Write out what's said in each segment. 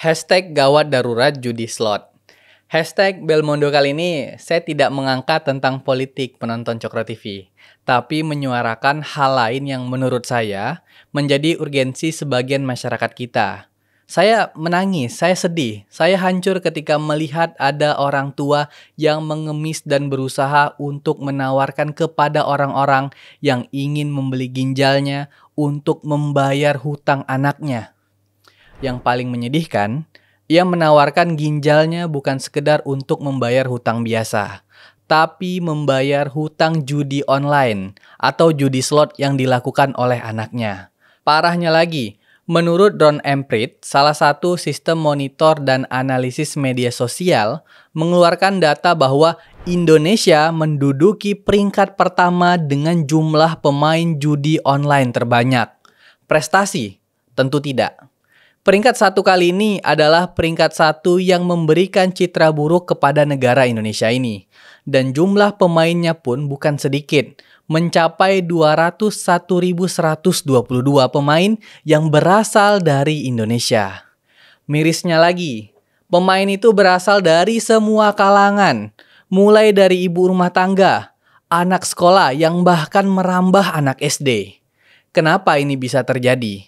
Hashtag gawat darurat judi slot. Hashtag Belmondo kali ini saya tidak mengangkat tentang politik penonton Cokro TV, tapi menyuarakan hal lain yang menurut saya menjadi urgensi sebagian masyarakat kita. Saya menangis, saya sedih, saya hancur ketika melihat ada orang tua yang mengemis dan berusaha untuk menawarkan kepada orang-orang yang ingin membeli ginjalnya untuk membayar hutang anaknya. Yang paling menyedihkan, ia menawarkan ginjalnya bukan sekedar untuk membayar hutang biasa, tapi membayar hutang judi online atau judi slot yang dilakukan oleh anaknya. Parahnya lagi, menurut Ron Emprit, salah satu sistem monitor dan analisis media sosial, mengeluarkan data bahwa Indonesia menduduki peringkat pertama dengan jumlah pemain judi online terbanyak. Prestasi? Tentu tidak. Peringkat satu kali ini adalah peringkat satu yang memberikan citra buruk kepada negara Indonesia ini. Dan jumlah pemainnya pun bukan sedikit, mencapai 201.122 pemain yang berasal dari Indonesia. Mirisnya lagi, pemain itu berasal dari semua kalangan, mulai dari ibu rumah tangga, anak sekolah yang bahkan merambah anak SD. Kenapa ini bisa terjadi?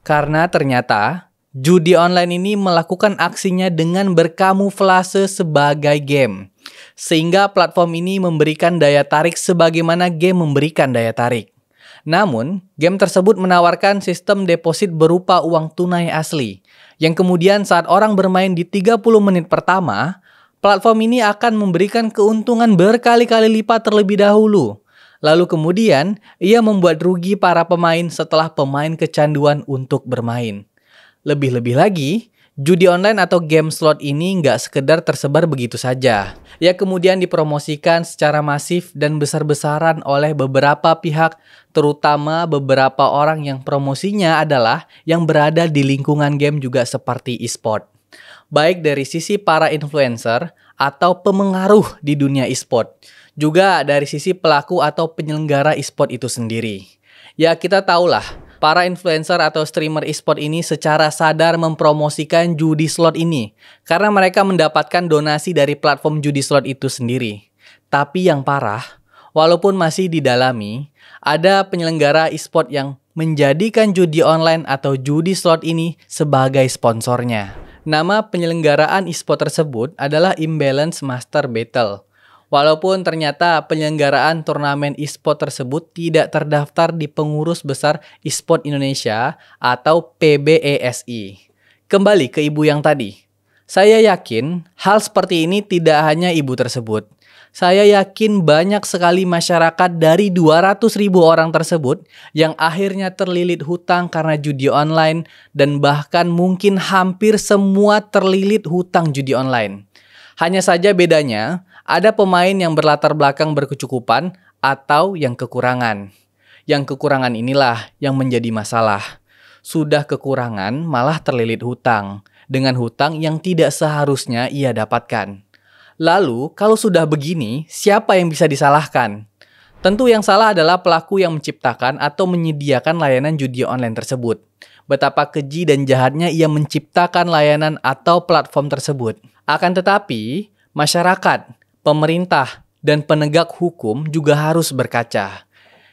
Karena ternyata judi online ini melakukan aksinya dengan berkamuflase sebagai game. Sehingga platform ini memberikan daya tarik sebagaimana game memberikan daya tarik. Namun, game tersebut menawarkan sistem deposit berupa uang tunai asli. Yang kemudian saat orang bermain di 30 menit pertama, platform ini akan memberikan keuntungan berkali-kali lipat terlebih dahulu. Lalu kemudian, ia membuat rugi para pemain setelah pemain kecanduan untuk bermain. Lebih-lebih lagi, judi online atau game slot ini nggak sekedar tersebar begitu saja. Ia kemudian dipromosikan secara masif dan besar-besaran oleh beberapa pihak, terutama beberapa orang yang promosinya adalah yang berada di lingkungan game juga seperti e-sport. Baik dari sisi para influencer atau pemengaruh di dunia e-sport, juga dari sisi pelaku atau penyelenggara e-sport itu sendiri. Ya kita tahulah, para influencer atau streamer e-sport ini secara sadar mempromosikan judi slot ini karena mereka mendapatkan donasi dari platform judi slot itu sendiri. Tapi yang parah, walaupun masih didalami, ada penyelenggara e-sport yang menjadikan judi online atau judi slot ini sebagai sponsornya. Nama penyelenggaraan e-sport tersebut adalah Imbalance Master Battle. Walaupun ternyata penyelenggaraan turnamen e-sport tersebut tidak terdaftar di Pengurus Besar E-sport Indonesia atau PBESI. Kembali ke ibu yang tadi. Saya yakin hal seperti ini tidak hanya ibu tersebut. Saya yakin banyak sekali masyarakat dari 200.000 orang tersebut yang akhirnya terlilit hutang karena judi online dan bahkan mungkin hampir semua terlilit hutang judi online. Hanya saja bedanya, ada pemain yang berlatar belakang berkecukupan atau yang kekurangan. Yang kekurangan inilah yang menjadi masalah. Sudah kekurangan malah terlilit hutang, dengan hutang yang tidak seharusnya ia dapatkan. Lalu, kalau sudah begini, siapa yang bisa disalahkan? Tentu yang salah adalah pelaku yang menciptakan atau menyediakan layanan judi online tersebut. Betapa keji dan jahatnya ia menciptakan layanan atau platform tersebut. Akan tetapi, masyarakat, pemerintah, dan penegak hukum juga harus berkaca.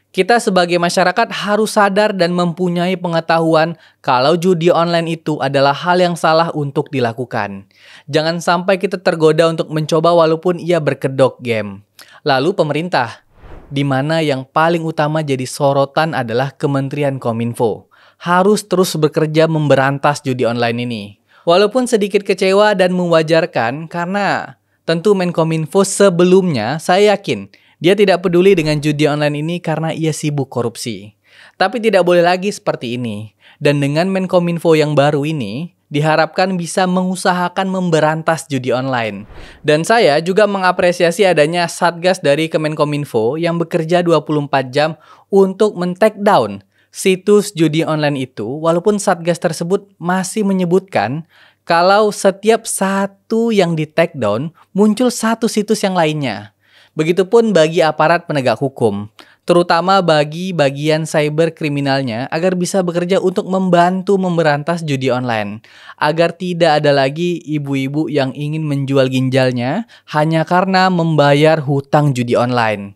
Kita sebagai masyarakat harus sadar dan mempunyai pengetahuan kalau judi online itu adalah hal yang salah untuk dilakukan. Jangan sampai kita tergoda untuk mencoba walaupun ia berkedok game. Lalu pemerintah, di mana yang paling utama jadi sorotan adalah Kementerian Kominfo, harus terus bekerja memberantas judi online ini. Walaupun sedikit kecewa dan mewajarkan karena tentu Menkominfo sebelumnya saya yakin dia tidak peduli dengan judi online ini karena ia sibuk korupsi. Tapi tidak boleh lagi seperti ini. Dan dengan Menkominfo yang baru ini diharapkan bisa mengusahakan memberantas judi online. Dan saya juga mengapresiasi adanya Satgas dari Kemenkominfo yang bekerja 24 jam untuk men-take down situs judi online itu, walaupun Satgas tersebut masih menyebutkan kalau setiap satu yang di take down muncul satu situs yang lainnya. Begitupun bagi aparat penegak hukum. terutama bagi bagian cyber kriminalnya agar bisa bekerja untuk membantu memberantas judi online, agar tidak ada lagi ibu-ibu yang ingin menjual ginjalnya hanya karena membayar hutang judi online.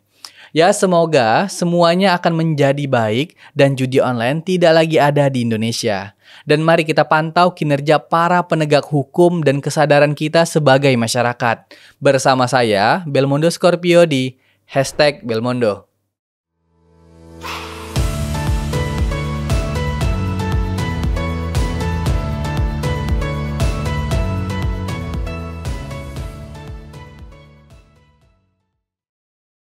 Ya, semoga semuanya akan menjadi baik dan judi online tidak lagi ada di Indonesia. Dan mari kita pantau kinerja para penegak hukum dan kesadaran kita sebagai masyarakat. Bersama saya, Belmondo Scorpio di #Belmondo.